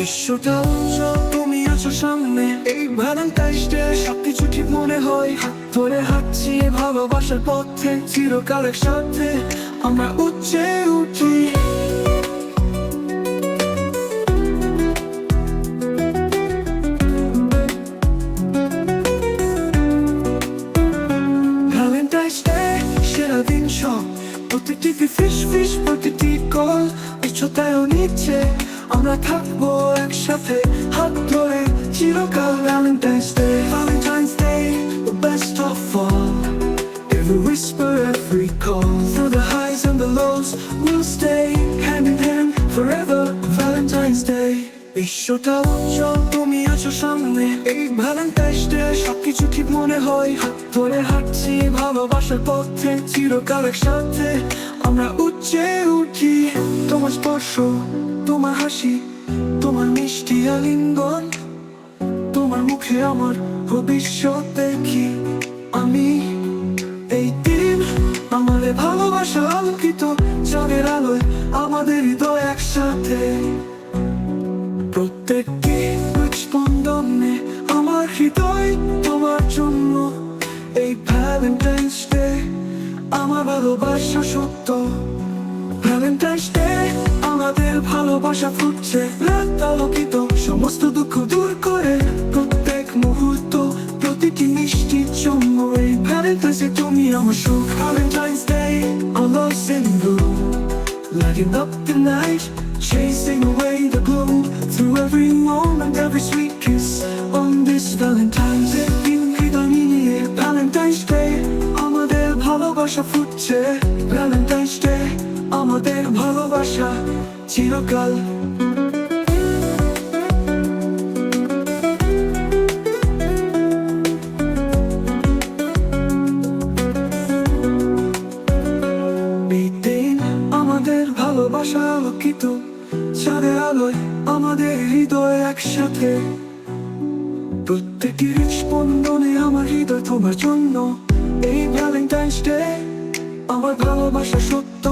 বিশ্বটা উজ্জ্বল, তুমি আছো সামনে। এই ভ্যালেন্টাইন্স ডে সবকিছু ঠিক মনে হয়। হাত ধরে হাঁটছি ভালোবাসার পথে, চিরকাল একসাথে আমরা উচ্চে উঠি। ভ্যালেন্টাইন্স ডে সেরা দিন সব, প্রতিটি ফিস ফিস প্রতিটি কল ইচ্ছতায়ও নিচ্ছে। আমরা থাকবো একসাথে হাত ধরে চিরকাল। Valentine's day, Valentine's day, the best of all. Every whisper, every call, through the highs and the lows, we'll stay hand in hand forever. Valentine's Day. বিশ্বটা উজ্জ্বল, তুমি আছো সামনে। এই ভ্যালেন্টাইন্স ডে সবকিছু ঠিক মনে হয়। হাত ধরে হাঁটছি ভালোবাসার পথে, চিরকাল একসাথে আমরা উচ্চে উঠি। তোমার স্পর্শ, তোমার হাসি, তোমার মিষ্টি আলিঙ্গন, তোমার মুখে আমার ভবিষ্যৎ দেখি আমি। এই দিন আমাদের ভালোবাসা আলোকিত, চাঁদের আলোয় আমাদের হৃদয় একসাথে। প্রত্যেকটি স্পন্দনে আমার হৃদয় তোমার জন্য। এই ভ্যালেন্টাইন্স ডে আমার ভালোবাসা সত্য। ভ্যালেন্টাইন্স ডে আমাদের ভালোবাসা ফুটছে, রাত আলোকিত সমস্ত দুঃখ দূর করে। প্রত্যেক মুহূর্ত প্রতিটি মিষ্টির জন্য। এই ভ্যালেন্টাইন্স ডে তুমি আমার সুখ। Valentine's day our love's in bloom, lighting up the night, chasing away the gloom. Through every moment, every sweet kiss on this Valentine's Day. Valentine's Day আমাদের ভালোবাসা ফুটছে। Valentine's Day আমাদের ভালোবাসা চিরকাল। এই দিন আমাদের ভালোবাসা আলোকিত, চাঁদের আলোয় আমাদের হৃদয় একসাথে। প্রত্যেকটি স্পন্দনে আমার হৃদয় তোমার জন্য। এই ভ্যালেন্টাইন্স ডে আমার ভালোবাসা সত্য।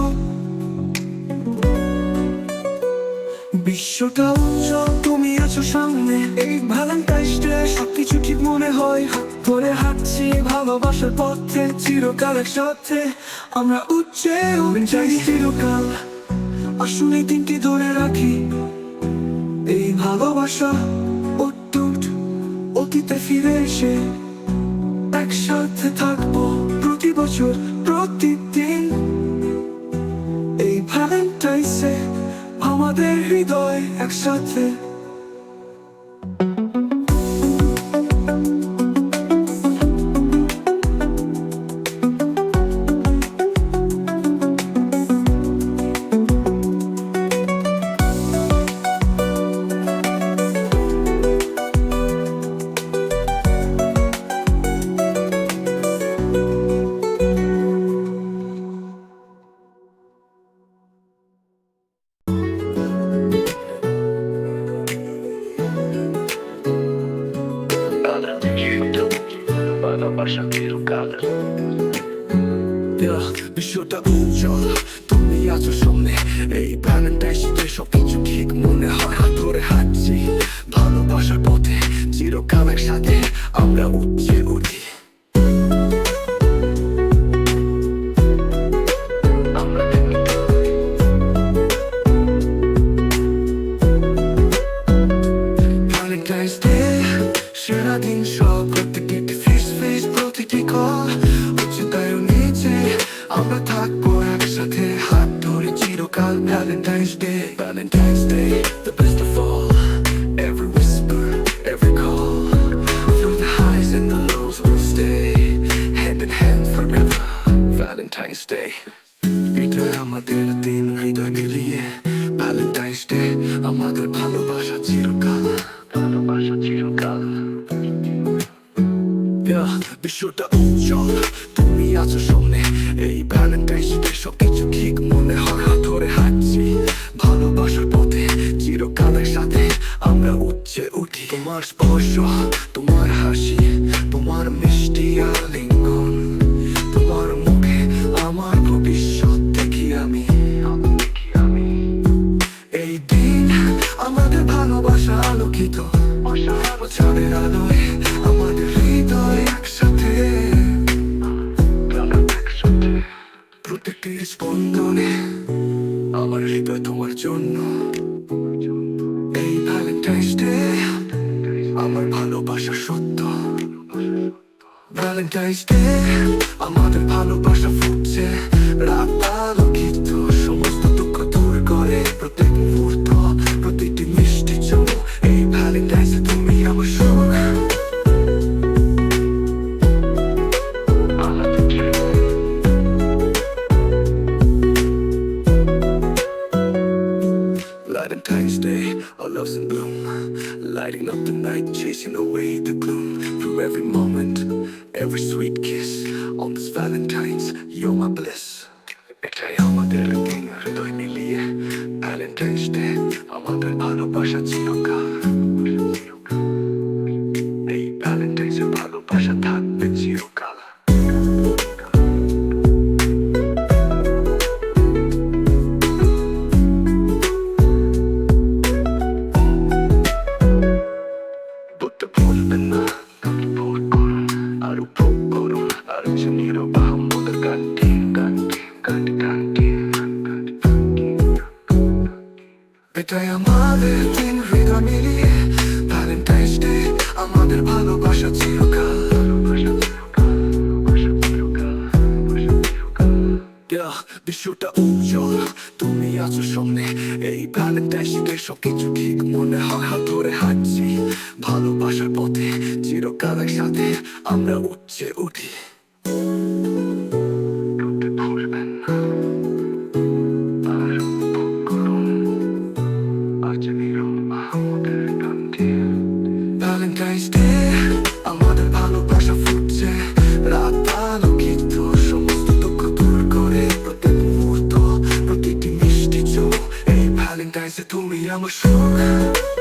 বিশ্বটা উজ্জ্বল, তুমি আছো সামনে। এই ভ্যালেন্টাইন্স ডে সবকিছু ঠিক মনে হয়। হাত ধরে হাঁটছি ভালোবাসার পথে, চিরকাল একসাথে আমরা উচ্চে উঠি। চিরকাল আসুন এই দিনটি ধরে রাখি। এই ভালোবাসা অটুট, অতীতে ফিরে এসে একসাথে থাকবো প্রতি বছর প্রতিদিন। এই ভ্যালেন্টাইন্সে আমাদের হৃদয় একসাথে। ভালোবাসা চিরকাল। বিশ্বটা উজ্জ্বল, তুমি আছো সামনে। এই ভ্যালেন্টাইন্স ডে সবকিছু ঠিক মনে হয়। হাত ধরে হাঁটছি ভালোবাসার পথে, চিরকাল একসাথে আমরা উচ্চে উঠি। ভ্যালেন্টাইন্স ডে সেরা দিন সব, প্রতিটি ফেস ফেস প্রতিটি কল উচ্চতায়ও নিচে আমরা থাকবো একসাথে হাত ধরে চিরকাল। Valentine's day, Valentine's day, the best of all. Every whisper, every call, through the highs and the lows, we'll stay hand in hand forever. Valentine's Day, এটা আমাদের দিন হৃদয় মিলিয়ে। ভ্যালেন্টাইন্স ডে আমাদের ভালোবাসা চিরকাল, ভালোবাসা চিরকাল। বিশ্বটা উজ্জ্বল, তুমি আছো সামনে। এই ভ্যালেন্টাইন্স ডে সবকিছু ঠিক মনে হয়। হাত ধরে হাঁটছি ভালোবাসার পথে, চিরকাল একসাথে আমরা উচ্চে উঠি। তোমার স্পর্শ, তোমার হাসি, তোমার মিষ্টি আলিঙ্গন, তোমার মুখে আমার ভবিষ্যৎ দেখি আমি। এই দিন আমাদের ভালোবাসা হৃদয় তোমার জন্য। এই ভ্যালেন্টাইন্স ডে আমার ভালোবাসা সত্য। ভ্যালেন্টাইন্স ডে আমাদের ভালোবাসা ফুটছে, রাত আলোকিত, সমস্ত দুঃখ দূর করে প্রত্যেক মুহূর্ত, প্রতিটি মিষ্টি চুমু। এই ভ্যালেন্টাইন্সে তুমি আমার সুখ। Valentine's Day, our love's in bloom, lighting up the night, chasing away the gloom. Through every moment, every sweet kiss, on this Valentine's, you're my bliss. এটাই আমাদের দিন হৃদয় মিলিয়ে, Valentine's Day, আমাদের ভালোবাসা চিরকাল। এই Valentine's-এ ভালোবাসা থাকবে চিরকাল। বুঝতে ভুলবেন না, গানটি ভোর করুন, আর উপভোগ করুন, আর নীরব আমাদের গানটি, গানটি, গানটি, গানটি, গানটি। এটাই আমাদের দিন হৃদয় মিলিয়ে, ভ্যালেন্টাইন্স ডে আমাদের ভালোবাসা চিরকাল। বিশ্বটা উজ্জ্বল, তুমি আছো সামনে। এই ভ্যালেন্টাইন্স ডে সবকিছু ঠিক মনে হয়, হাত ধরে হাঁটছি ভালোবাসার পথে, চিরকাল একসাথে আমরা উচ্চে উঠি। ভুলবেন না, আর উপভোগ করুন, আজ নীরব আমাদের গানটি। ভ্যালেন্টাইন্স ডে আমাদের ভালোবাসা ফুটছে, রাত আলোকিত, সমস্ত দুঃখ দূর করে প্রত্যেক মুহূর্ত, প্রতিটি মিষ্টি চোখ। এই ভ্যালেন্টাইন্সে তুমি আমার সুখ।